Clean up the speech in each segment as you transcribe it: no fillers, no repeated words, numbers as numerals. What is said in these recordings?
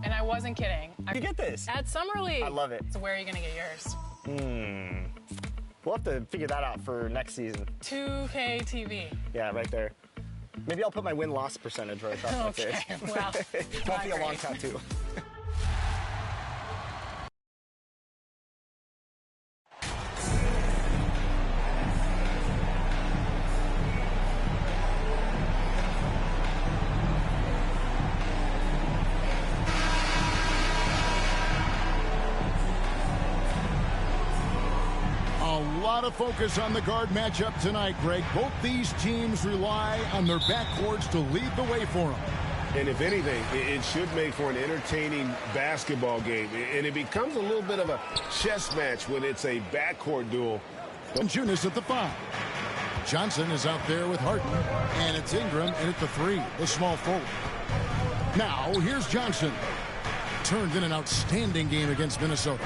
And I wasn't kidding. You get this? At Summer League. I love it. So where are you going to get yours? We'll have to figure that out for next season. 2K TV. Yeah, right there. Maybe I'll put my win-loss percentage right across my face. Okay, well, won't be a long tattoo. A lot of focus on the guard matchup tonight, Greg. Both these teams rely on their backcourts to lead the way for them. And if anything, it should make for an entertaining basketball game. And it becomes a little bit of a chess match when it's a backcourt duel. Valanciunas at the 5. Johnson is out there with Harden. And it's Ingram in at the 3, the small forward. Now, here's Johnson. Turned in an outstanding game against Minnesota.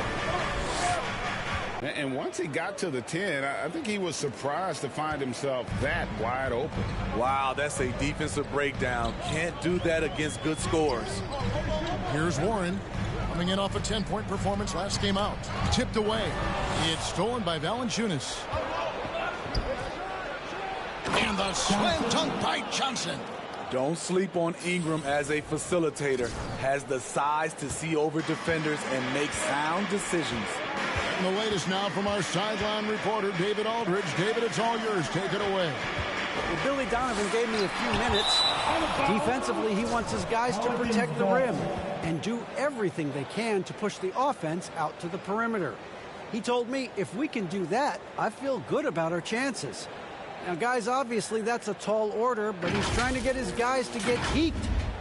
And once he got to the 10, I think he was surprised to find himself that wide open. Wow, that's a defensive breakdown. Can't do that against good scores. Here's Warren coming in off a 10-point performance last game out. Tipped away. It's stolen by Valanciunas. And the slam dunk by Johnson. Don't sleep on Ingram as a facilitator. Has the size to see over defenders and make sound decisions. And the latest now from our sideline reporter, David Aldridge. David, it's all yours. Take it away. Well, Billy Donovan gave me a few minutes. Defensively, he wants his guys to protect the rim and do everything they can to push the offense out to the perimeter. He told me if we can do that, I feel good about our chances. Now, guys, obviously that's a tall order, but he's trying to get his guys to get heat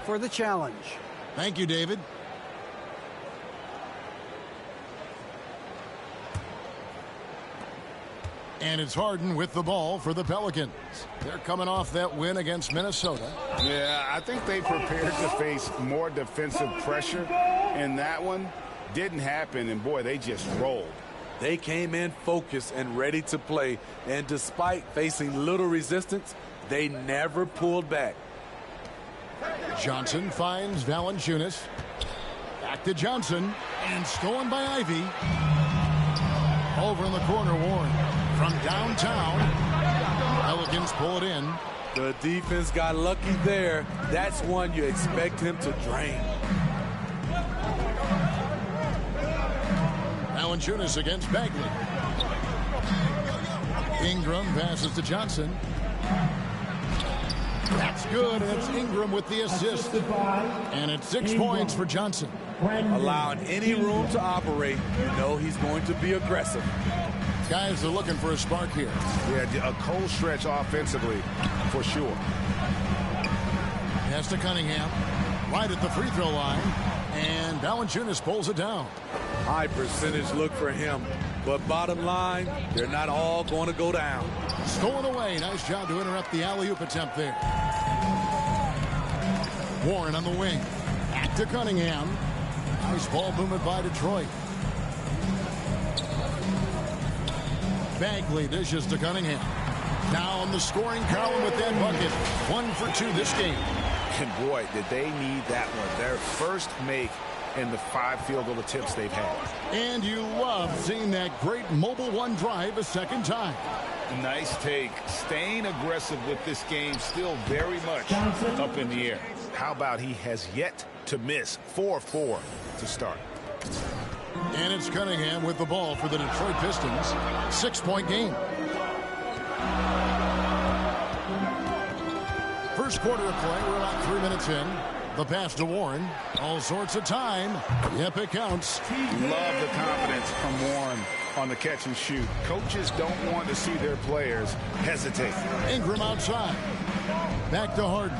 for the challenge. Thank you, David. And it's Harden with the ball for the Pelicans. They're coming off that win against Minnesota. Yeah, I think they prepared to face more defensive pressure, and that one didn't happen, and boy, they just rolled. They came in focused and ready to play, and despite facing little resistance, they never pulled back. Johnson finds Valanciunas. Back to Johnson, and stolen by Ivy. Over in the corner, Warren. From downtown, Pelicans pull it in. The defense got lucky there. That's one you expect him to drain. Valanciunas against Bagley. Ingram passes to Johnson. That's good, and it's Ingram with the assist. And it's 6 points for Johnson. Allowing any room to operate, you know he's going to be aggressive. Guys are looking for a spark here. Yeah, a cold stretch offensively, for sure. Pass to Cunningham. Right at the free throw line. And Valanciunas pulls it down. High percentage look for him. But bottom line, they're not all going to go down. Stolen away. Nice job to interrupt the alley-oop attempt there. Warren on the wing. Back to Cunningham. Nice ball movement by Detroit. Bagley dishes to Cunningham. Down the scoring column with that bucket. 1 for 2 this game. And boy, did they need that one. Their first make in the 5 field goal attempts they've had. And you love seeing that great mobile one drive a second time. Nice take. Staying aggressive with this game, still very much up in the air. How about he has yet to miss? 4-4 to start. And it's Cunningham with the ball for the Detroit Pistons. 6-point game. First quarter of play. We're about 3 minutes in. The pass to Warren. All sorts of time. Yep, it counts. Love the confidence from Warren on the catch and shoot. Coaches don't want to see their players hesitate. Ingram outside. Back to Harden.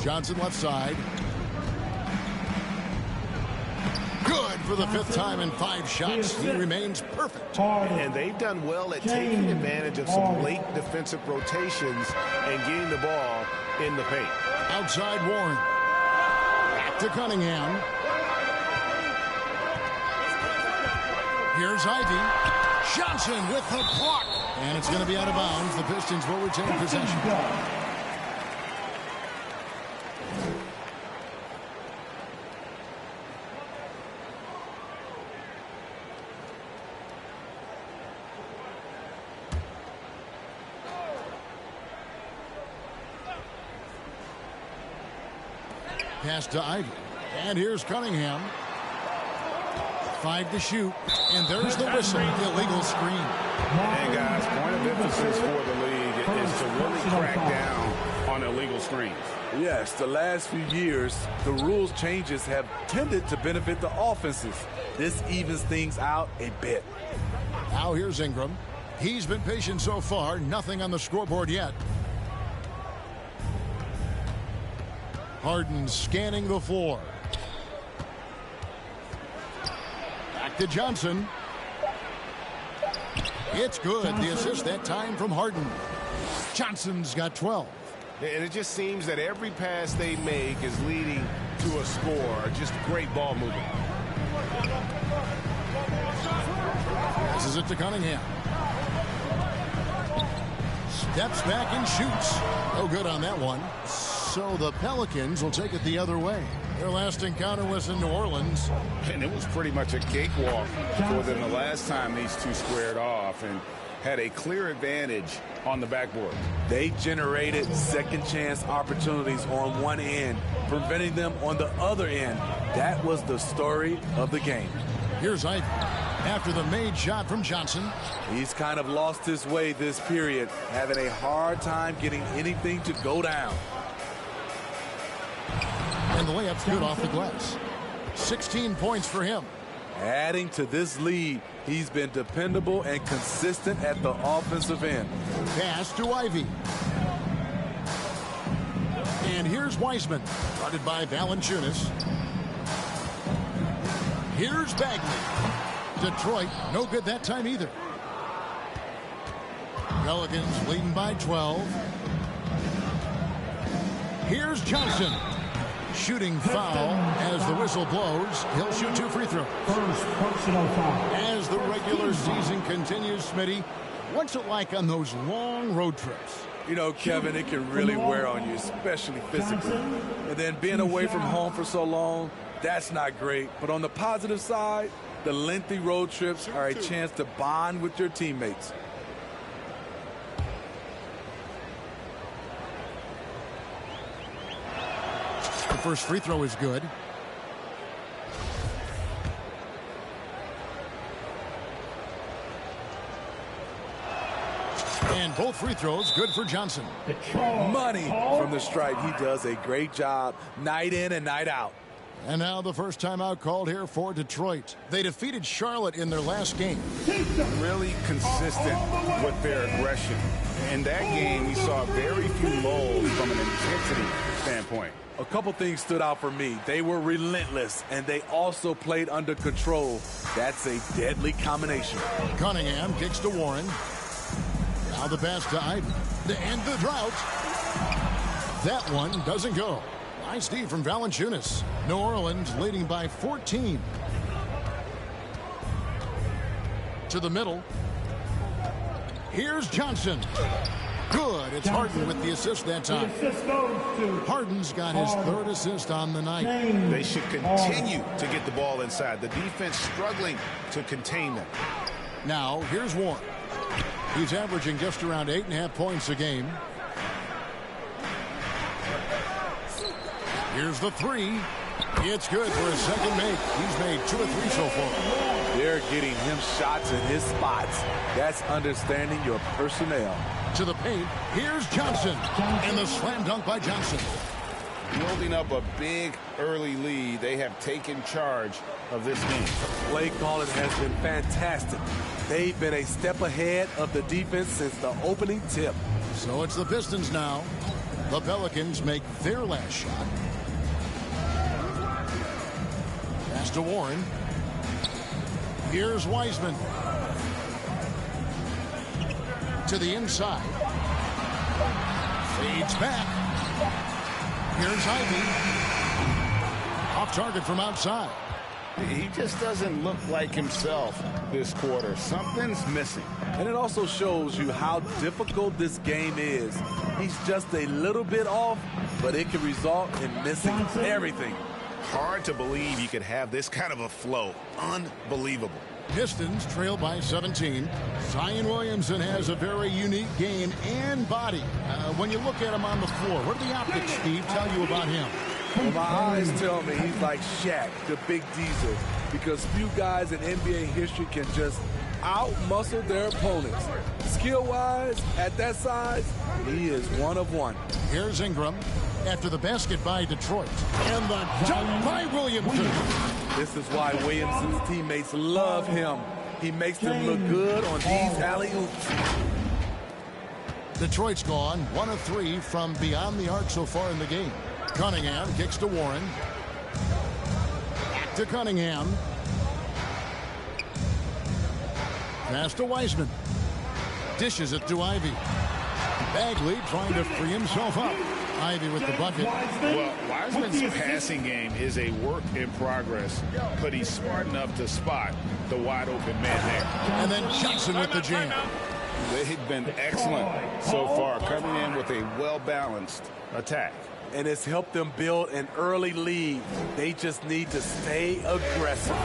Johnson left side. Good for the 5th time in 5 shots. He remains perfect. And they've done well at taking advantage of some late defensive rotations and getting the ball in the paint. Outside Warren. Back to Cunningham. Here's Ivy. Johnson with the block. And it's going to be out of bounds. The Pistons will retain possession. pass to Ivy. And here's Cunningham. 5 to shoot. And there's the whistle. Illegal screen. And guys, point of emphasis for the league is to really crack down on illegal screens. Yes, the last few years, the rules changes have tended to benefit the offenses. This evens things out a bit. Now here's Ingram. He's been patient so far. Nothing on the scoreboard yet. Harden scanning the floor. Back to Johnson. It's good. The assist that time from Harden. Johnson's got 12. And it just seems that every pass they make is leading to a score. Just great ball movement. Passes it to Cunningham. Steps back and shoots. No good on that one. So the Pelicans will take it the other way. Their last encounter was in New Orleans. And it was pretty much a cakewalk for them the last time these two squared off and had a clear advantage on the backboard. They generated second chance opportunities on one end, preventing them on the other end. That was the story of the game. Here's Ivy. After the made shot from Johnson. He's kind of lost his way this period, having a hard time getting anything to go down. And the layup's good off the glass. 16 points for him. Adding to this lead, he's been dependable and consistent at the offensive end. Pass to Ivy. And here's Wiseman, guarded by Valanciunas. Here's Bagley. Detroit, no good that time either. Pelicans leading by 12. Here's Johnson. Shooting foul as the whistle blows. He'll shoot 2 free throws. First personal foul. As the regular season continues, Smitty, what's it like on those long road trips? You know, Kevin, it can really wear on you, especially physically. And then being away from home for so long, that's not great. But on the positive side, the lengthy road trips are a chance to bond with your teammates. The first free throw is good. And both free throws good for Johnson. Money from the stripe. He does a great job night in and night out. And now the first timeout called here for Detroit. They defeated Charlotte in their last game. Really consistent with their aggression. In that game, we saw very few lulls from an intensity standpoint. A couple things stood out for me. They were relentless, and they also played under control. That's a deadly combination. Cunningham kicks to Warren. Now the pass to Ivy. To end the drought. That one doesn't go. Nice D from Valanciunas. New Orleans leading by 14. To the middle. Here's Johnson. Good. It's Harden with the assist that time. Harden's got his third assist on the night. They should continue to get the ball inside. The defense struggling to contain them. Now, here's Warren. He's averaging just around 8.5 points a game. Here's the three. It's good for his second make. He's made 2 or 3 so far. They're getting him shots in his spots. That's understanding your personnel. To the paint. Here's Johnson. And the slam dunk by Johnson. Building up a big early lead. They have taken charge of this game. Play calling has been fantastic. They've been a step ahead of the defense since the opening tip. So it's the Pistons now. The Pelicans make their last shot. Pass to Warren. Here's Wiseman. To the inside. Fades back. Here's Ivy. Off target from outside. He just doesn't look like himself this quarter. Something's missing. And it also shows you how difficult this game is. He's just a little bit off, but it can result in missing everything. Hard to believe you could have this kind of a flow. Unbelievable. Pistons trail by 17. Zion Williamson has a very unique game and body. When you look at him on the floor, what do the optics, Steve, tell you about him? Well, my eyes tell me he's like Shaq, the big diesel, because few guys in NBA history can just out-muscle their opponents. Skill-wise, at that size, he is one of one. Here's Ingram after the basket by Detroit. And the dunk by Williamson. This is why Williamson's teammates love him. He makes them look good on these alley-oops. Detroit's gone 1 of 3 from beyond the arc so far in the game. Cunningham kicks to Warren. Back to Cunningham. Pass to Wiseman. Dishes it to Ivy. Bagley trying to free himself up. Ivy with the bucket. Well, Wiseman's passing game is a work in progress, but he's smart enough to spot the wide open man there. And then Johnson with the jam. They've been excellent so far, coming in with a well-balanced attack. And it's helped them build an early lead. They just need to stay aggressive.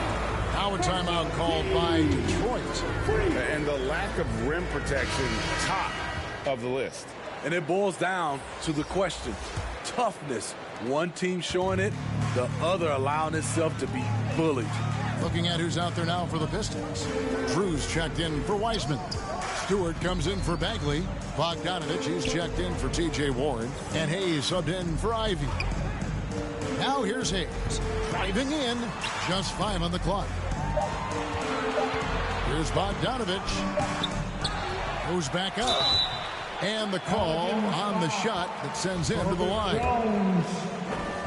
Now a timeout called by Detroit. And the lack of rim protection, top of the list. And it boils down to the question, toughness. One team showing it, the other allowing itself to be bullied. Looking at who's out there now for the Pistons. Drew's checked in for Wiseman. Stewart comes in for Bagley. Bogdanovich is checked in for T.J. Warren. And Hayes subbed in for Ivy. Now here's Hayes. Driving in. Just 5 on the clock. Here's Bogdanovich. Goes back up. And the call on the shot that sends him to the line.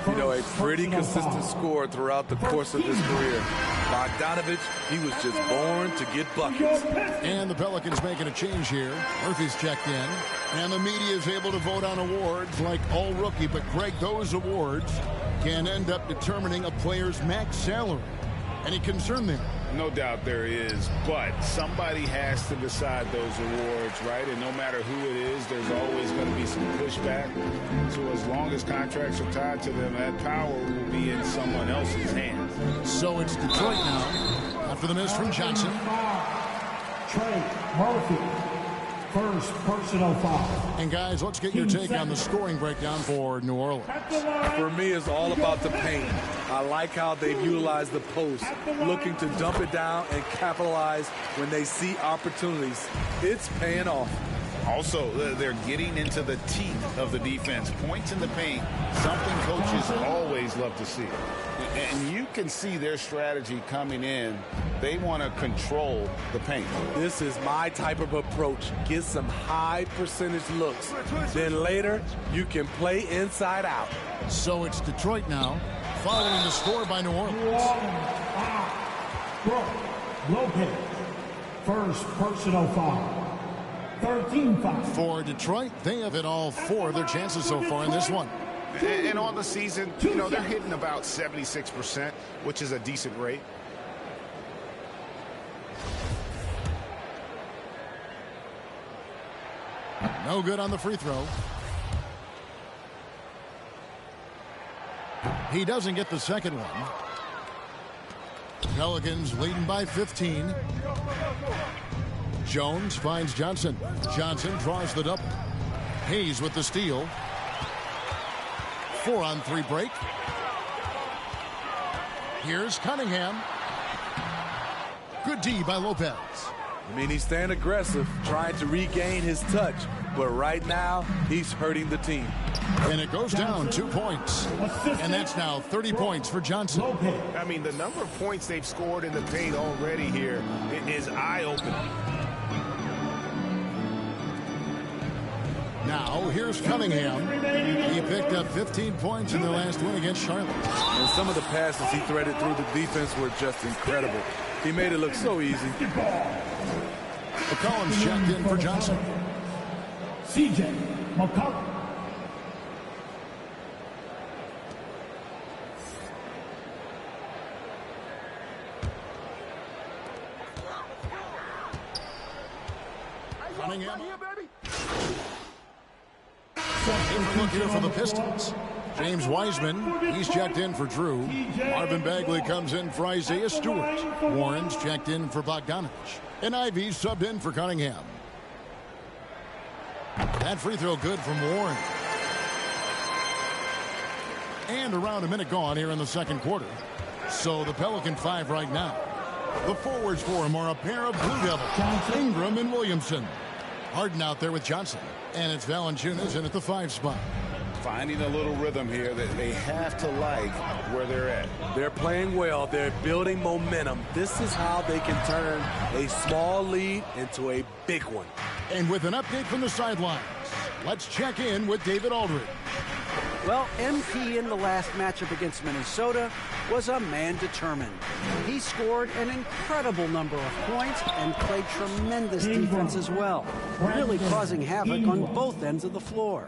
You know, a pretty consistent score throughout the course of his career. Bogdanovich, he was just born to get buckets. And the Pelicans making a change here. Murphy's checked in. And the media is able to vote on awards like all rookie. But, Greg, those awards can end up determining a player's max salary. Any concern there? No doubt there is, but somebody has to decide those awards, right? And no matter who it is, there's always going to be some pushback. So as long as contracts are tied to them, that power will be in someone else's hands. So it's Detroit now after the miss from Johnson. Trey Murphy. First personal foul. And guys, let's get your take on the scoring breakdown for New Orleans. For me, it's all about the paint. I like how they've utilized the post, looking to dump it down and capitalize when they see opportunities. It's paying off. Also, they're getting into the teeth of the defense. Points in the paint, something coaches always love to see. And you can see their strategy coming in. They want to control the paint. This is my type of approach. Get some high percentage looks. Then later, you can play inside out. So it's Detroit now, following the score by New Orleans. Lopez. First personal foul. 13 foul. For Detroit, they have hit all 4 of their chances so far in this one. And on the season, you know, they're hitting about 76%, which is a decent rate. No good on the free throw. He doesn't get the second one. Pelicans leading by 15. Jones finds Johnson. Johnson draws the double. Hayes with the steal. 4-on-3 break. Here's Cunningham. Good D by Lopez. I mean, he's staying aggressive, trying to regain his touch. But right now, he's hurting the team. And it goes down 2 points. And that's now 30 points for Johnson. I mean, the number of points they've scored in the paint already here is eye-opening. Now, here's Cunningham. He picked up 15 points in their last win against Charlotte. And some of the passes he threaded through the defense were just incredible. He made it look so easy. McCollum's checked in for Johnson. CJ McCollum. Cunningham. Look here for the Pistons. James Wiseman, he's checked in for Drew. Marvin Bagley comes in for Isaiah Stewart. Warren's checked in for Bogdanovich. And Ivy's subbed in for Cunningham. That free throw good from Warren. And around a minute gone here in the second quarter. So the Pelican 5 right now. The forwards for him are a pair of Blue Devils, Ingram and Williamson. Harden out there with Johnson. And it's Valanciunas in at the 5 spot. Finding a little rhythm here that they have to like where they're at. They're playing well. They're building momentum. This is how they can turn a small lead into a big one. And with an update from the sidelines, let's check in with David Aldridge. Well, MP in the last matchup against Minnesota was a man determined. He scored an incredible number of points and played tremendous defense as well, really causing havoc on both ends of the floor.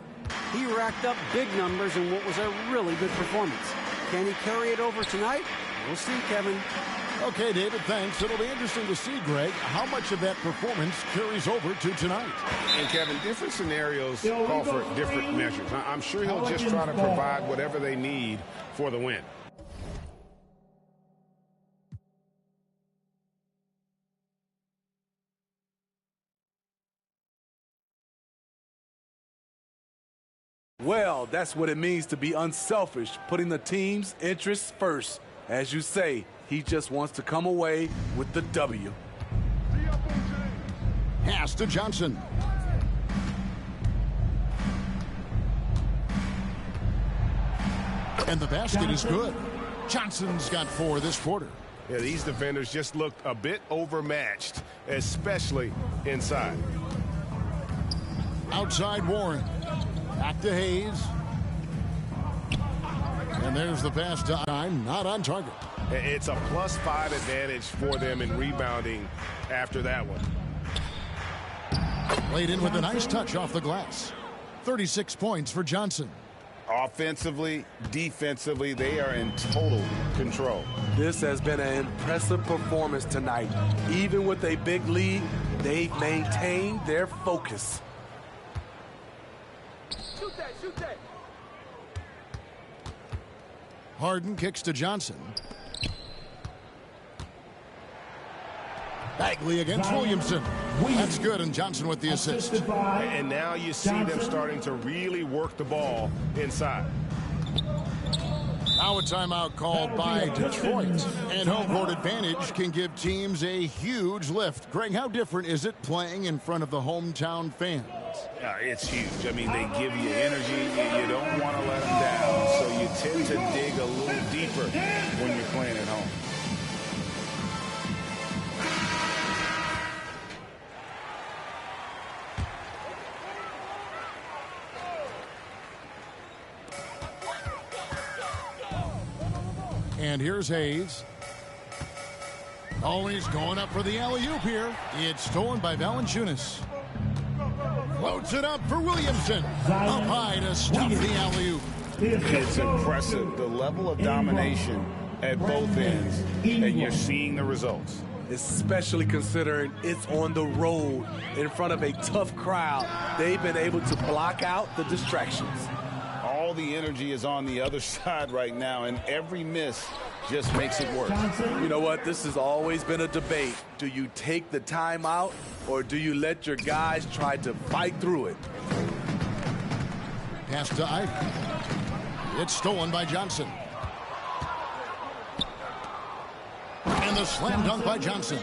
He racked up big numbers in what was a really good performance. Can he carry it over tonight? We'll see, Kevin. Okay, David, thanks. It'll be interesting to see, Greg, how much of that performance carries over to tonight. And, Kevin, different scenarios call for different measures. I'm sure he'll just try to provide whatever they need for the win. Well, that's what it means to be unselfish, putting the team's interests first. As you say, he just wants to come away with the W. Pass to Johnson. And the basket is good. Johnson's got 4 this quarter. Yeah, these defenders just looked a bit overmatched, especially inside. Outside Warren. Back to Hayes. And there's the pass to time, not on target. It's a +5 advantage for them in rebounding after that one. Played in with a nice touch off the glass. 36 points for Johnson. Offensively, defensively, they are in total control. This has been an impressive performance tonight. Even with a big lead, they've maintained their focus. Shoot that. Harden kicks to Johnson. Bagley against Williamson. That's good, and Johnson with the assist. And now you see them starting to really work the ball inside. Now a timeout called by Detroit. And home court advantage can give teams a huge lift. Greg, how different is it playing in front of the hometown fans? It's huge. I mean, they give you energy. You don't want to let them down. So you tend to dig a little deeper when you're playing at home. And here's Hayes. Oh, he's going up for the alley-oop here. It's stolen by Valanciunas. Floats it up for Williamson. Up high to stop the alley-oop. It's impressive, the level of domination at both ends, and you're seeing the results. Especially considering it's on the road in front of a tough crowd. They've been able to block out the distractions. All the energy is on the other side right now, and every miss just makes it worse. You know what? This has always been a debate. Do you take the timeout, or do you let your guys try to fight through it? Pass to Ivey. It's stolen by Johnson. And the slam dunk by Johnson.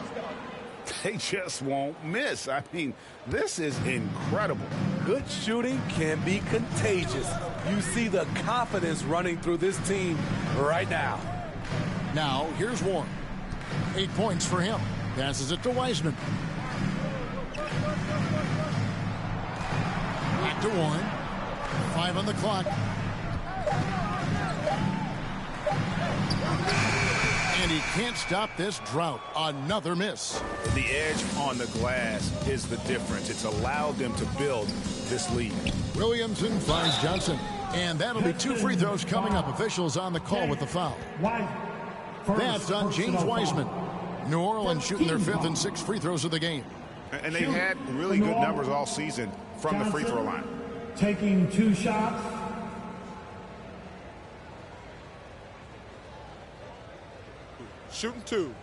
They just won't miss. I mean, this is incredible. Good shooting can be contagious. You see the confidence running through this team right now. Now, here's Warren. 8 points for him. Passes it to Wiseman. Back to Warren. 5 on the clock. And he can't stop this drought. Another miss. The edge on the glass is the difference. It's allowed them to build this lead. Williamson finds Johnson. And that'll be 2 free throws coming up. Officials on the call with the foul. That's on James Wiseman. New Orleans shooting their 5th and 6th free throws of the game. And they've had really good numbers all season from the free throw line. Taking 2 shots. Shooting 2.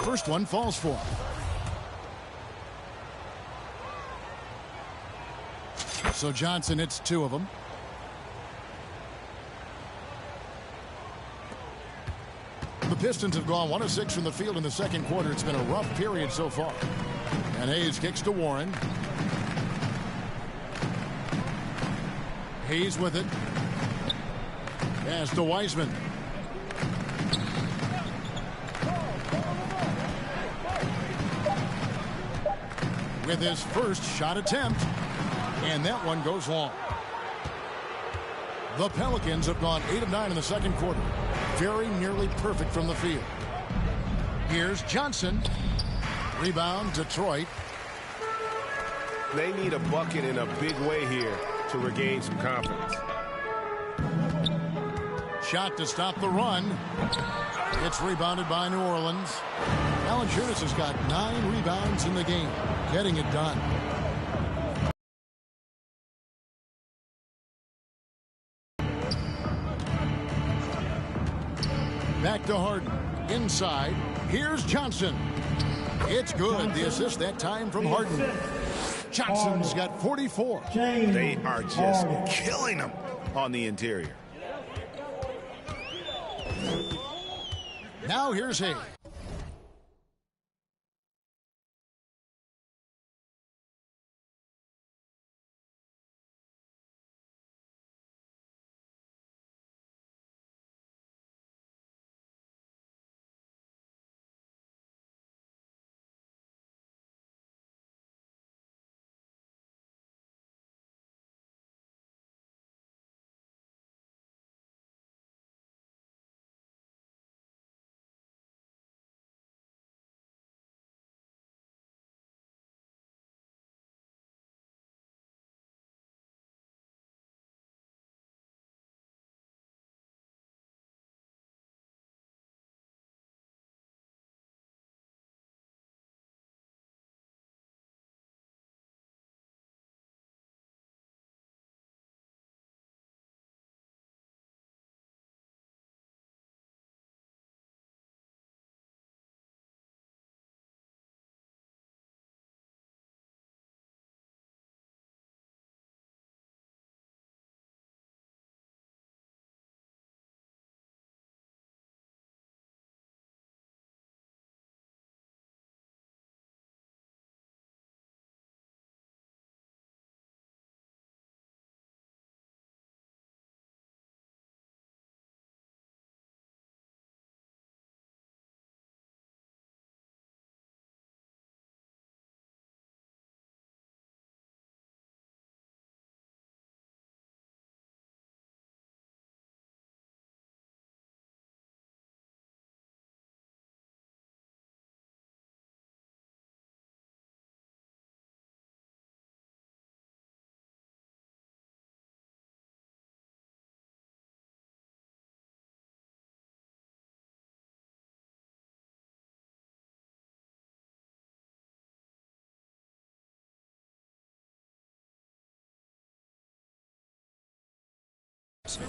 First one falls for him. So Johnson hits 2 of them. The Pistons have gone 1 of 6 from the field in the second quarter. It's been a rough period so far. And Hayes kicks to Warren. Hayes with it. Pass to Wiseman. With his first shot attempt. And that one goes long. The Pelicans have gone 8 of 9 in the second quarter. Very nearly perfect from the field. Here's Johnson. Rebound, Detroit. They need a bucket in a big way here to regain some confidence. Shot to stop the run. It's rebounded by New Orleans. Valanciunas has got 9 rebounds in the game. Getting it done. Back to Harden. Inside. Here's Johnson. It's good. The assist that time from Harden. Johnson's got 44. They are just killing them on the interior. Now here's Hayes.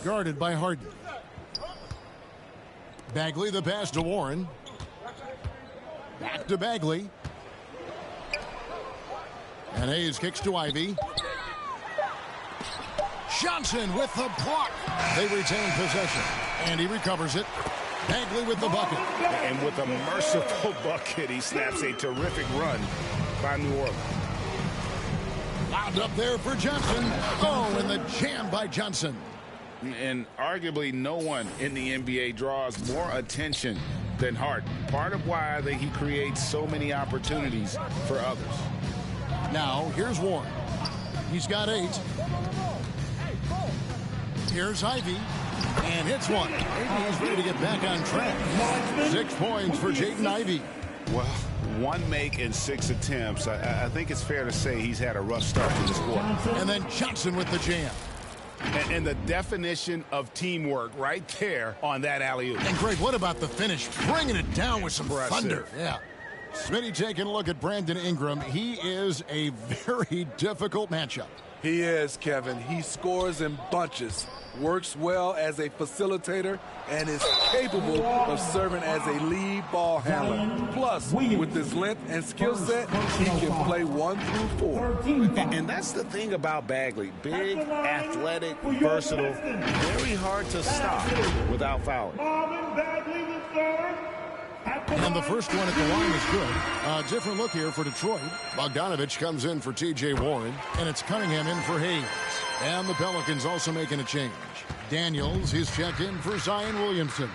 Guarded by Harden. Bagley the pass to Warren. Back to Bagley. And Hayes kicks to Ivy. Johnson with the block. They retain possession. And he recovers it. Bagley with the bucket. And with a merciful bucket, he snaps a terrific run by New Orleans. Lobbed up there for Johnson. Oh, and the jam by Johnson. And arguably no one in the NBA draws more attention than Harden. Part of why he creates so many opportunities for others. Now, here's Warren. He's got 8. Here's Ivy. And hits one. Maybe he's ready to get back on track. 6 points for Jaden Ivey. Well, 1 make and 6 attempts. I think it's fair to say he's had a rough start to this quarter. And then Johnson with the jam. And the definition of teamwork right there on that alley-oop. And Greg, what about the finish? Bringing it down with some thunder. Impressive. Yeah. Smitty taking a look at Brandon Ingram. He is a very difficult matchup. He is, Kevin. He scores in bunches, works well as a facilitator, and is capable of serving as a lead ball handler. Plus, with his length and skill set, he can play 1 through 4. And that's the thing about Bagley. Big, athletic, versatile, very hard to stop without fouling. And the first one at the line is good. A different look here for Detroit. Bogdanovich comes in for T.J. Warren, and it's Cunningham in for Hayes. And the Pelicans also making a change. Daniels is checked in for Zion Williamson.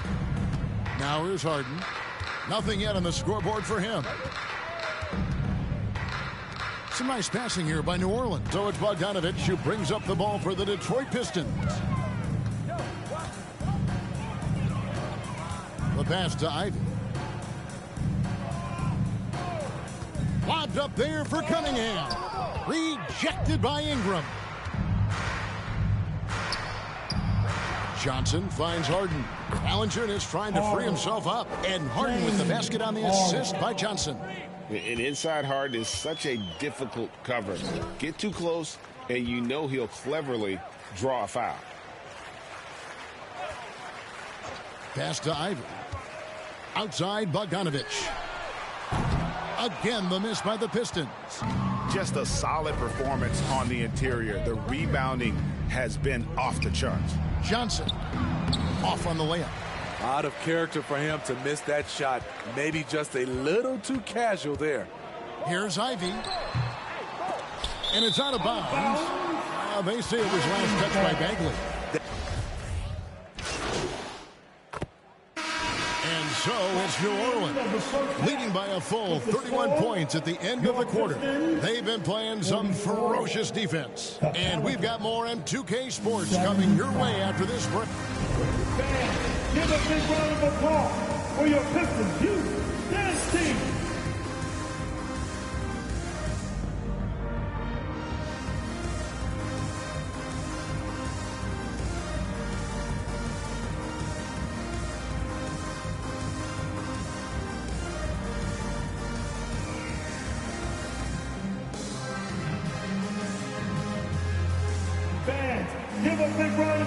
Now here's Harden. Nothing yet on the scoreboard for him. Some nice passing here by New Orleans. So it's Bogdanovich who brings up the ball for the Detroit Pistons. The pass to Ivy. Lobbed up there for Cunningham. Rejected by Ingram. Johnson finds Harden. Ballinger is trying to free himself up. And Harden with the basket on the assist by Johnson. An inside Harden is such a difficult cover. Get too close, and you know he'll cleverly draw a foul. Pass to Ivy. Outside Bogdanovich. Again, the miss by the Pistons. Just a solid performance on the interior. The rebounding has been off the charts. Johnson off on the layup. Out of character for him to miss that shot. Maybe just a little too casual there. Here's Ivy. And it's out of bounds. They say it was last touched by Bagley. And so it's New Orleans, leading by a full 31 points at the end of the quarter. They've been playing some ferocious defense. And we've got more on 2K Sports coming your way after this break. Give a big round of applause for your Pistons youth dance team.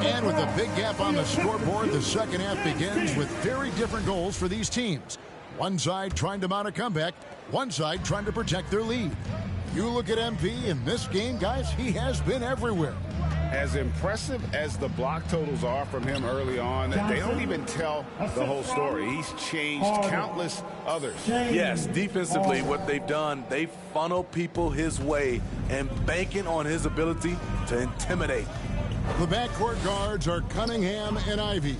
And with a big gap on the scoreboard, the second half begins with very different goals for these teams. One side trying to mount a comeback, one side trying to protect their lead. You look at MP in this game, guys, he has been everywhere. As impressive as the block totals are from him early on, they don't even tell the whole story. He's changed countless others. Yes, defensively, what they've done, they funnel people his way and banking on his ability to intimidate. The backcourt guards are Cunningham and Ivy.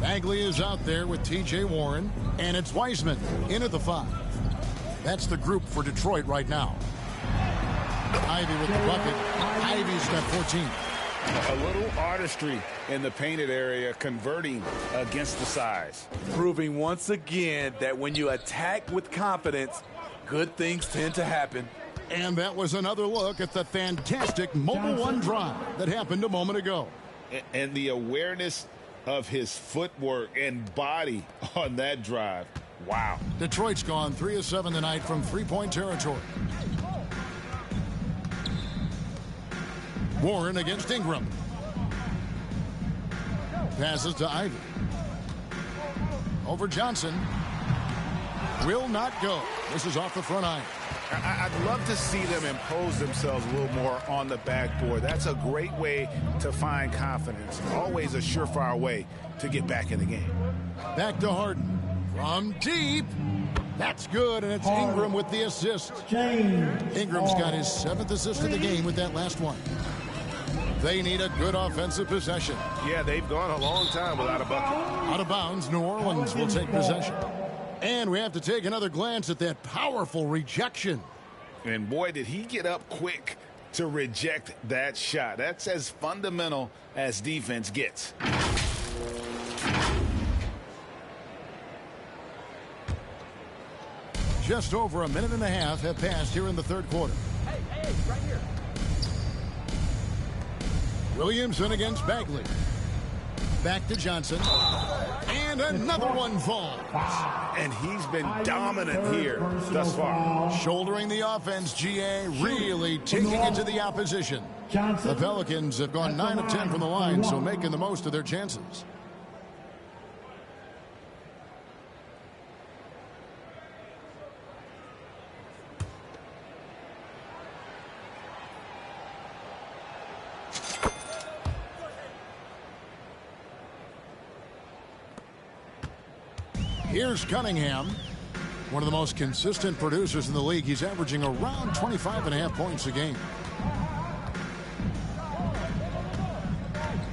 Bagley is out there with T.J. Warren, and it's Wiseman in at the 5. That's the group for Detroit right now. Ivy with the bucket. Ivy's got 14. A little artistry in the painted area, converting against the size. Proving once again that when you attack with confidence, good things tend to happen. And that was another look at the fantastic Mobile One drive that happened a moment ago. And the awareness of his footwork and body on that drive. Wow. Detroit's gone 3 of 7 tonight from three-point territory. Warren against Ingram. Passes to Ivy. Over Johnson. Will not go. This is off the front iron. I'd love to see them impose themselves a little more on the backboard. That's a great way to find confidence. Always a surefire way to get back in the game. Back to Harden. From deep. That's good, and it's Ingram with the assist. Ingram's got his 7th assist of the game with that last one. They need a good offensive possession. Yeah, they've gone a long time without a bucket. Out of bounds, New Orleans will take possession. And we have to take another glance at that powerful rejection. And boy, did he get up quick to reject that shot. That's as fundamental as defense gets. Just over a minute and a half have passed here in the third quarter. Hey, right here. Williamson against Bagley. Back to Johnson. And another one falls. And he's been dominant here thus far. Shouldering the offense, GA, really taking it to the opposition. The Pelicans have gone 9 of 10 from the line, so making the most of their chances. Here's Cunningham, one of the most consistent producers in the league. He's averaging around 25.5 points a game.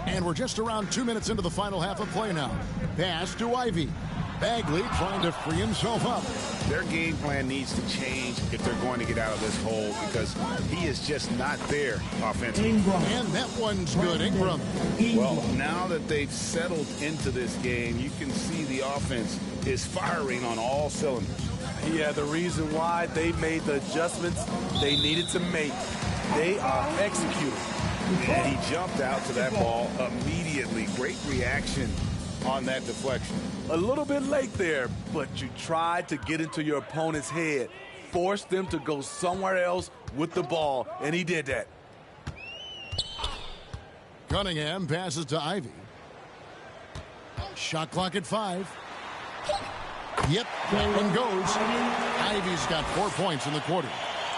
And we're just around 2 minutes into the final half of play now. Pass to Ivy. Bagley trying to free himself up. Their game plan needs to change if they're going to get out of this hole, because he is just not there offensively. And that one's good. Ingram. Well, now that they've settled into this game, you can see the offense is firing on all cylinders. Yeah, the reason why they made the adjustments they needed to make. They are executing. And he jumped out to that ball immediately. Great reaction on that deflection. A little bit late there, but you tried to get into your opponent's head. Force them to go somewhere else with the ball, and he did that. Cunningham passes to Ivy. Shot clock at 5. Yep, that one goes. Ivy's got 4 points in the quarter.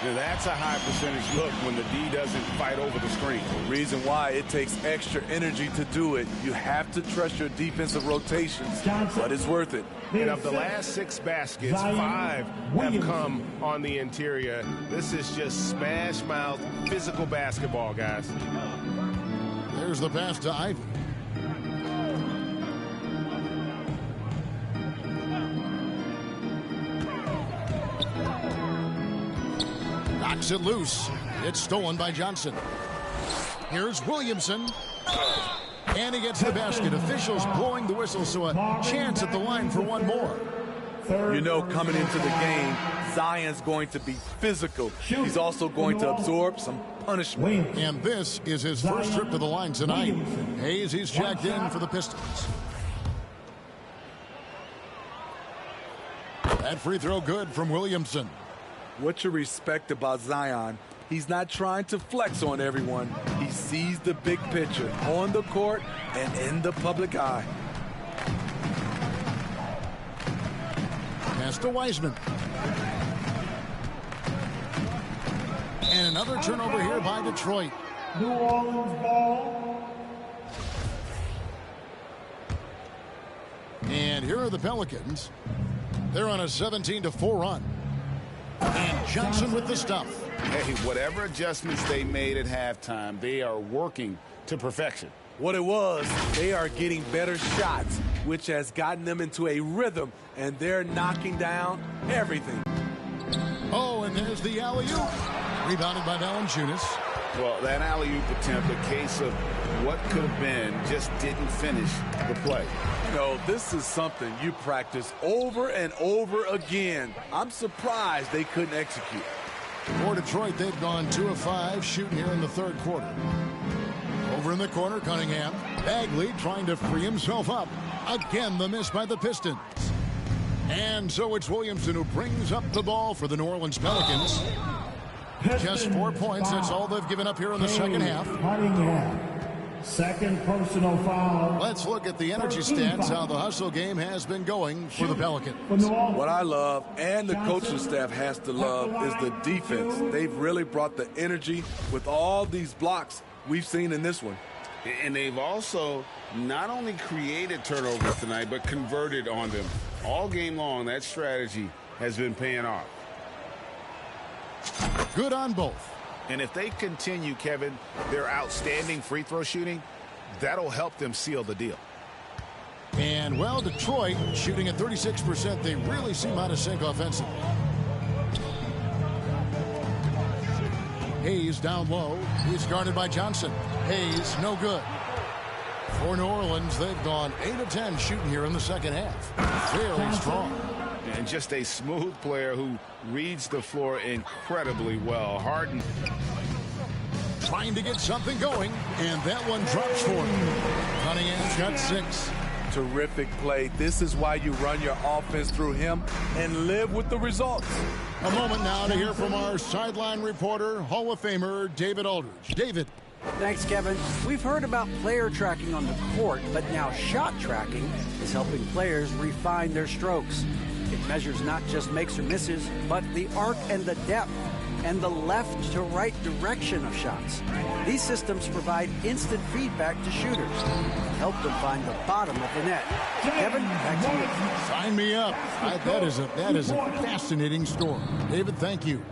Now that's a high percentage look when the D doesn't fight over the screen. Reason why it takes extra energy to do it. You have to trust your defensive rotations, but it's worth it. And of the last 6 baskets, 5 have come on the interior. This is just smash mouth physical basketball, guys. There's the pass to Ivy. Knocks it loose. It's stolen by Johnson. Here's Williamson. And he gets the basket. Officials blowing the whistle, so a chance at the line for one more. You know, coming into the game, Zion's going to be physical. He's also going to absorb some punishment. And this is his first trip to the line tonight. Hayes, he's checked in for the Pistons. That free throw good from Williamson. What you respect about Zion, he's not trying to flex on everyone. He sees the big picture on the court and in the public eye. Pass to Wiseman. And another turnover here by Detroit. New Orleans ball. And here are the Pelicans. They're on a 17-4 run. And Johnson with the stuff. Hey, whatever adjustments they made at halftime, they are working to perfection. What it was, they are getting better shots, which has gotten them into a rhythm, and they're knocking down everything. Oh, and there's the alley-oop. Rebounded by Valanciunas. Well, that alley-oop attempt, a case of what could have been, just didn't finish the play. You know, this is something you practice over and over again. I'm surprised they couldn't execute. For Detroit, they've gone 2 of 5 shooting here in the third quarter. Over in the corner, Cunningham. Bagley trying to free himself up. Again, the miss by the Pistons. And so it's Williamson who brings up the ball for the New Orleans Pelicans. Just 4 points. That's all they've given up here in the second half. Second personal foul. Let's look at the energy stats, how the hustle game has been going for the Pelicans. What I love, and the coaching staff has to love, is the defense. They've really brought the energy with all these blocks we've seen in this one. And they've also not only created turnovers tonight, but converted on them. All game long, that strategy has been paying off. Good on both. And if they continue, Kevin, their outstanding free throw shooting, that'll help them seal the deal. And, well, Detroit shooting at 36%. They really seem out of sync offensively. Hayes down low. He's guarded by Johnson. Hayes, no good. For New Orleans, they've gone 8 of 10 shooting here in the second half. Very strong. And just a smooth player who reads the floor incredibly well. Harden trying to get something going, and that one drops for him. Cunningham's got 6. Terrific play. This is why you run your offense through him and live with the results. A moment now to hear from our sideline reporter, Hall of Famer David Aldridge. David. Thanks, Kevin. We've heard about player tracking on the court, but now shot tracking is helping players refine their strokes. It measures not just makes or misses, but the arc and the depth. and the left to right direction of shots. These systems provide instant feedback to shooters and help them find the bottom of the net. Kevin, back to you. Sign me up. That is a fascinating story. David, thank you.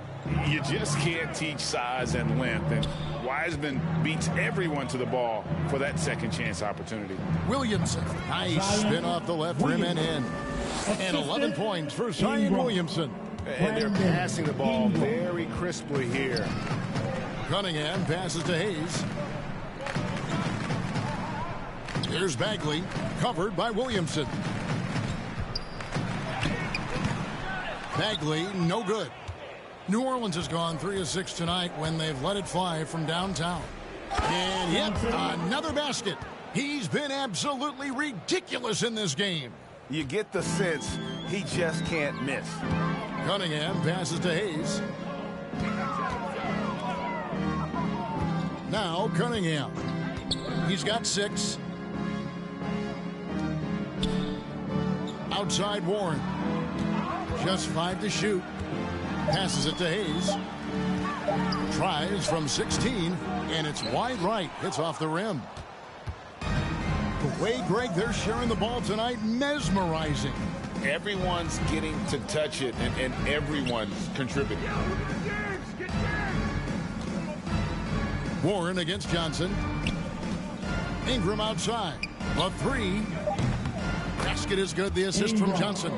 You just can't teach size and length, and Wiseman beats everyone to the ball for that second chance opportunity. Williamson, nice spin off the left rim and in. And 11 points for Zion Williamson. And they're passing the ball very crisply here. Cunningham passes to Hayes. Here's Bagley, covered by Williamson. Bagley, no good. New Orleans has gone 3 of 6 tonight when they've let it fly from downtown. And yet another basket. He's been absolutely ridiculous in this game. You get the sense he just can't miss. Cunningham passes to Hayes. Now Cunningham. He's got 6. Outside Warren. Just 5 to shoot. Passes it to Hayes. Tries from 16, and it's wide right. Hits off the rim. The way, Greg, they're sharing the ball tonight, mesmerizing. Everyone's getting to touch it, and everyone's contributing. Warren against Johnson. Ingram outside. A 3. Basket is good. The assist from Johnson.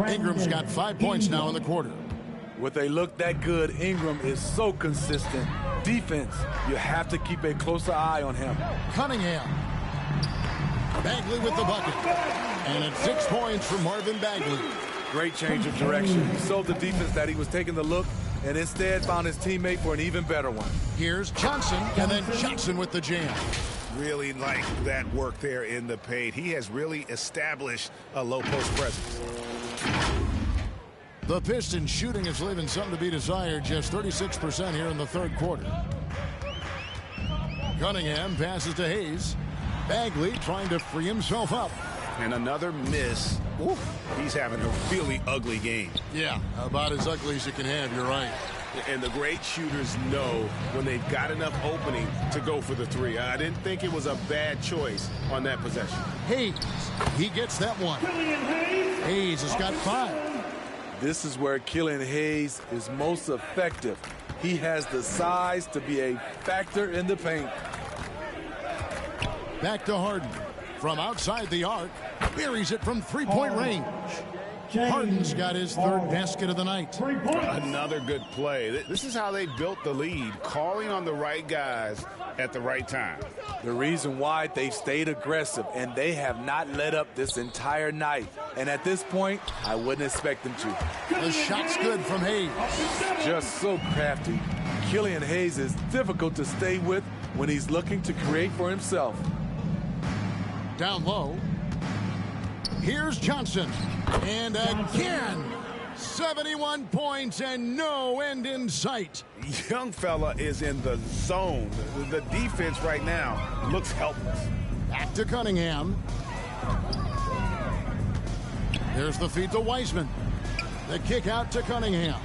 Ingram's got 5 points now in the quarter. With a look that good, Ingram is so consistent. Defense, you have to keep a closer eye on him. Cunningham. Bagley with the bucket. And it's 6 points for Marvin Bagley. Great change of direction. He sold the defense that he was taking the look and instead found his teammate for an even better one. Here's Johnson, and then Johnson with the jam. Really like that work there in the paint. He has really established a low post presence. The Pistons shooting is leaving something to be desired. Just 36% here in the third quarter. Cunningham passes to Hayes. Bagley trying to free himself up. And another miss. Ooh, he's having a really ugly game. Yeah, about as ugly as you can have. You're right. And the great shooters know when they've got enough opening to go for the 3. I didn't think it was a bad choice on that possession. Hayes, he gets that one. Hayes has got 5. This is where Killian Hayes is most effective. He has the size to be a factor in the paint. Back to Harden. From outside the arc, buries it from 3-point range. Harden's got his 3rd basket of the night. Another good play. This is how they built the lead, calling on the right guys at the right time. The reason why they've stayed aggressive, and they have not let up this entire night. And at this point, I wouldn't expect them to. The shot's good from Hayes. Just so crafty. Killian Hayes is difficult to stay with when he's looking to create for himself. Down low. Here's Johnson. And again, 71 points and no end in sight. Young fella is in the zone. The defense right now looks helpless. Back to Cunningham. There's the feed to Wiseman. The kick out to Cunningham.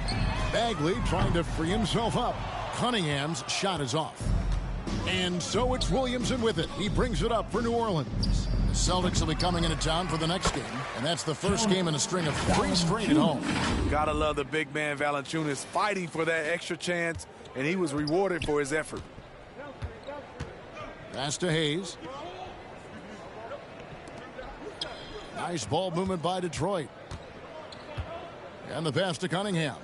Bagley trying to free himself up. Cunningham's shot is off. And so it's Williamson with it. He brings it up for New Orleans. The Celtics will be coming into town for the next game, and that's the first game in a string of 3 straight at home. Gotta love the big man Valanciunas fighting for that extra chance, and he was rewarded for his effort. Pass to Hayes. Nice ball movement by Detroit. And the pass to Cunningham.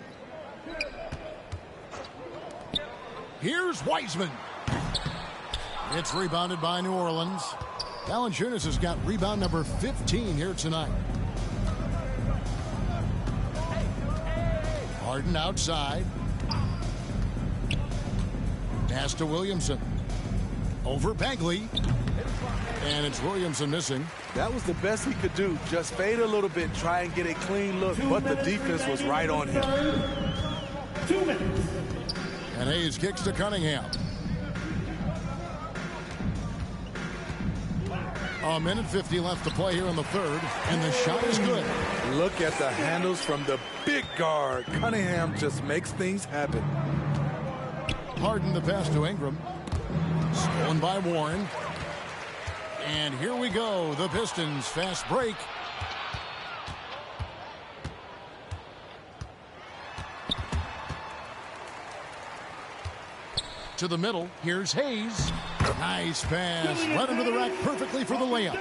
Here's Wiseman. It's rebounded by New Orleans. Valanciunas has got rebound number 15 here tonight. Harden outside. Pass to Williamson. Over Bagley. And it's Williamson missing. That was the best he could do. Just fade a little bit, try and get a clean look, but the defense was right on him. 2 minutes. And Hayes kicks to Cunningham. A minute 50 left to play here in the third, and the shot is good. Look at the handles from the big guard. Cunningham just makes things happen. Harden, the pass to Ingram. Stolen by Warren. And here we go. The Pistons fast break. To the middle. Here's Hayes. Nice pass. Right under the rack perfectly for the layup.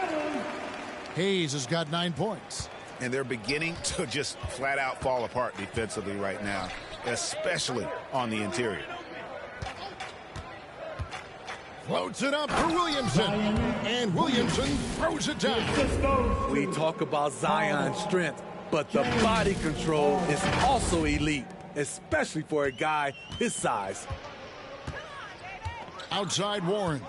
Hayes has got 9 points. And they're beginning to just flat out fall apart defensively right now, especially on the interior. Floats it up for Williamson. And Williamson throws it down. We talk about Zion's strength, but the body control is also elite, especially for a guy his size. Outside Warren.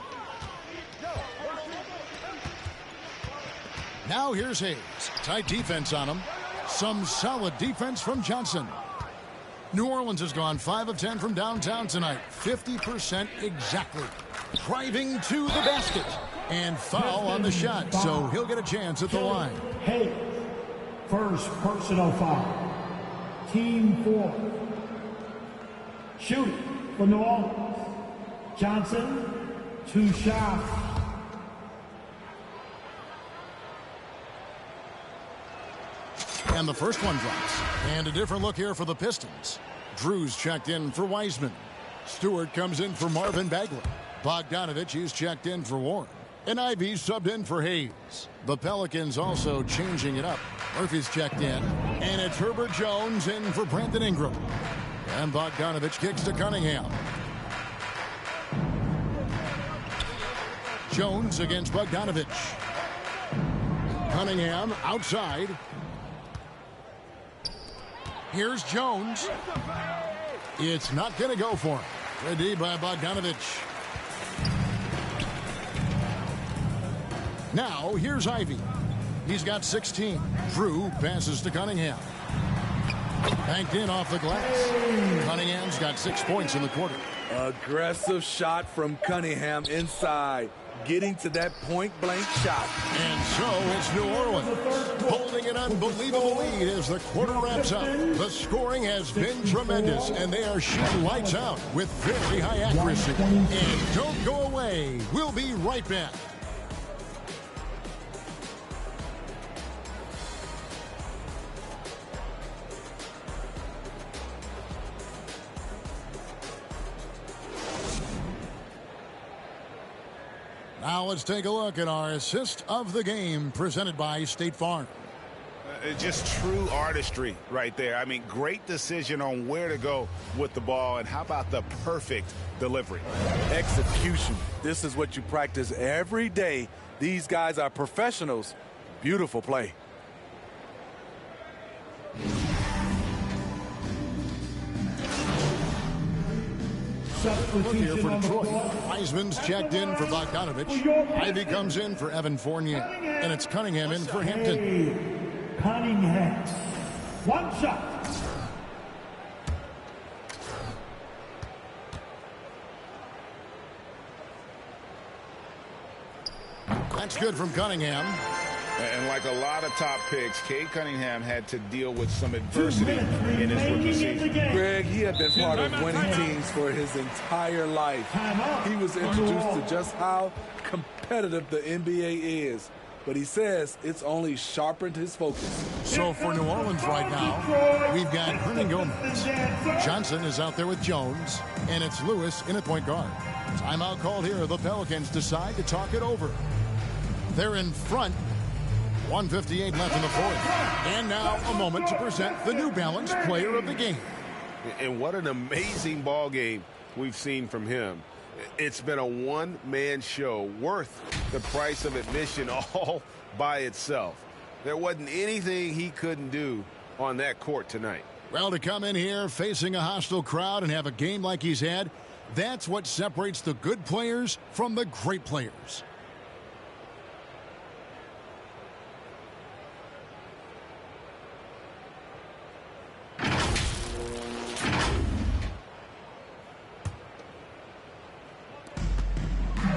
Now here's Hayes. Tight defense on him. Some solid defense from Johnson. New Orleans has gone 5 of 10 from downtown tonight. 50% exactly. Driving to the basket. And foul on the shot, so he'll get a chance at the line. Hayes, first personal foul. Team 4. Shooting for New Orleans. Johnson, 2 shots. And the first one drops. And a different look here for the Pistons. Drew's checked in for Wiseman. Stewart comes in for Marvin Bagley. Bogdanovich is checked in for Warren. And Ivy's subbed in for Hayes. The Pelicans also changing it up. Murphy's checked in. And it's Herbert Jones in for Brandon Ingram. And Bogdanovich kicks to Cunningham. Jones against Bogdanovich. Cunningham outside. Here's Jones. It's not going to go for him. Ready by Bogdanovich. Now here's Ivy. He's got 16. Drew passes to Cunningham. Banked in off the glass. Cunningham's got 6 points in the quarter. Aggressive shot from Cunningham inside. Getting to that point-blank shot. And so it's New Orleans holding an unbelievable lead as the quarter wraps up. The scoring has been tremendous, and they are shooting lights out with very high accuracy. And don't go away. We'll be right back. Now let's take a look at our assist of the game presented by State Farm. Just true artistry right there. I mean, great decision on where to go with the ball, and how about the perfect delivery? Execution. This is what you practice every day. These guys are professionals. Beautiful play. Look here for Detroit. Wiseman's checked in for Bogdanovich. Ivy comes in for Evan Fournier. And it's Cunningham in for Hampton. Cunningham. 1 shot. That's good from Cunningham. And like a lot of top picks, Cade Cunningham had to deal with some adversity in his rookie season. Greg, he had been part of winning teams for his entire life. He was introduced to just how competitive the NBA is. But he says it's only sharpened his focus. So for New Orleans right now, we've got Hernan Gomez. Johnson is out there with Jones. And it's Lewis in at point guard. Timeout called here. The Pelicans decide to talk it over. They're in front. 1:58 left in the fourth. And now a moment to present the New Balance Player of the Game. And what an amazing ball game we've seen from him. It's been a one-man show worth the price of admission all by itself. There wasn't anything he couldn't do on that court tonight. Well, to come in here facing a hostile crowd and have a game like he's had, that's what separates the good players from the great players.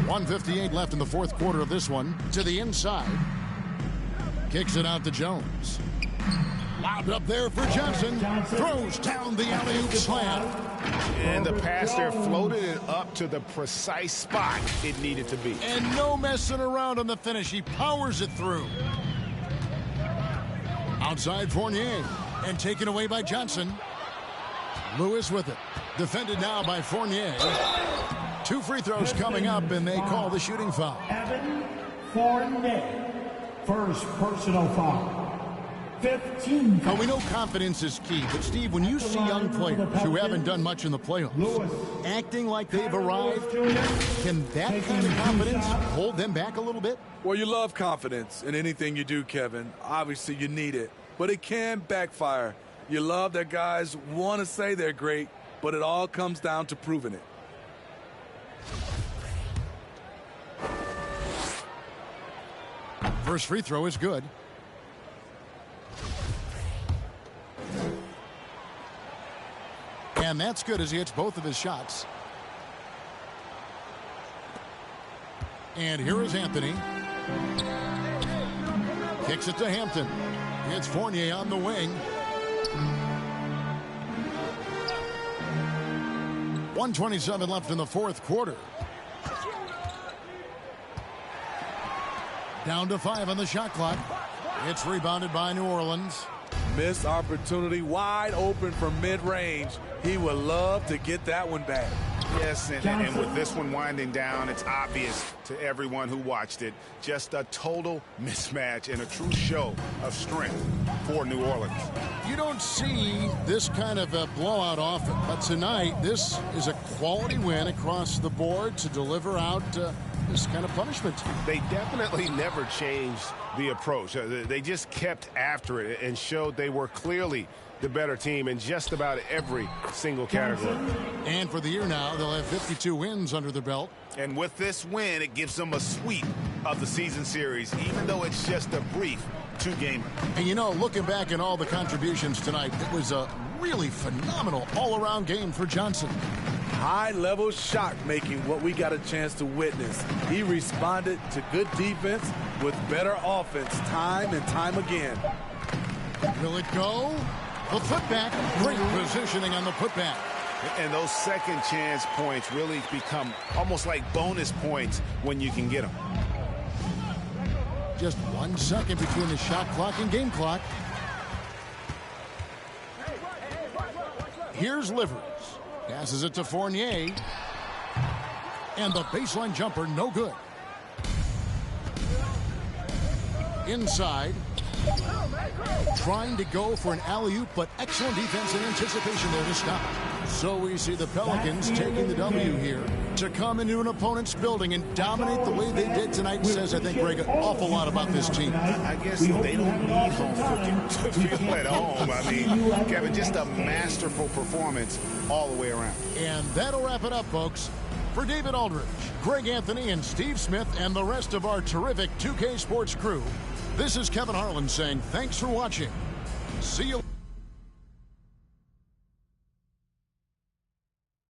.158 left in the fourth quarter of this one. To the inside. Kicks it out to Jones. Lobbed up there for Johnson. Throws down the alley-oop slam. And the pass there floated it up to the precise spot it needed to be. And no messing around on the finish. He powers it through. Outside Fournier. And taken away by Johnson. Lewis with it. Defended now by Fournier. 2 free throws coming up, and they call the shooting foul. Evan Fournier. First personal foul. 15. Now, we know confidence is key, but Steve, when you see young players who haven't done much in the playoffs acting like they've arrived, can that kind of confidence hold them back a little bit? Well, you love confidence in anything you do, Kevin. Obviously, you need it, but it can backfire. You love that guys want to say they're great, but it all comes down to proving it. First free throw is good. And that's good as he hits both of his shots. And here is Anthony. Kicks it to Hampton. It's Fournier on the wing. 1:27 left in the fourth quarter. Down to 5 on the shot clock. It's rebounded by New Orleans. Missed opportunity, wide open from mid-range. He would love to get that one back. Yes, and with this one winding down, it's obvious to everyone who watched it. Just a total mismatch and a true show of strength for New Orleans. You don't see this kind of a blowout often, but tonight this is a quality win across the board to deliver out this kind of punishment. They definitely never changed the approach. They just kept after it and showed they were clearly the better team in just about every single category. And for the year now, they'll have 52 wins under their belt. And with this win, it gives them a sweep of the season series, even though it's just a brief 2-gamer. And you know, looking back at all the contributions tonight, it was a really phenomenal all-around game for Johnson. High-level shot making, what we got a chance to witness. He responded to good defense with better offense time and time again. Will it go? The putback. Great positioning on the putback. And those second chance points really become almost like bonus points when you can get them. Just 1 second between the shot clock and game clock. Here's Livers. Passes it to Fournier. And the baseline jumper, no good. Inside. Trying to go for an alley-oop, but excellent defense and anticipation there to stop. So we see the Pelicans taking the W here. To come into an opponent's building and dominate the way they did tonight says, I think, Greg, an awful lot about this team. I guess they don't need home cooking to feel at home. I mean, Kevin, just a masterful performance all the way around. And that'll wrap it up, folks. For David Aldridge, Greg Anthony, and Steve Smith, and the rest of our terrific 2K Sports crew, this is Kevin Harlan saying thanks for watching. See you.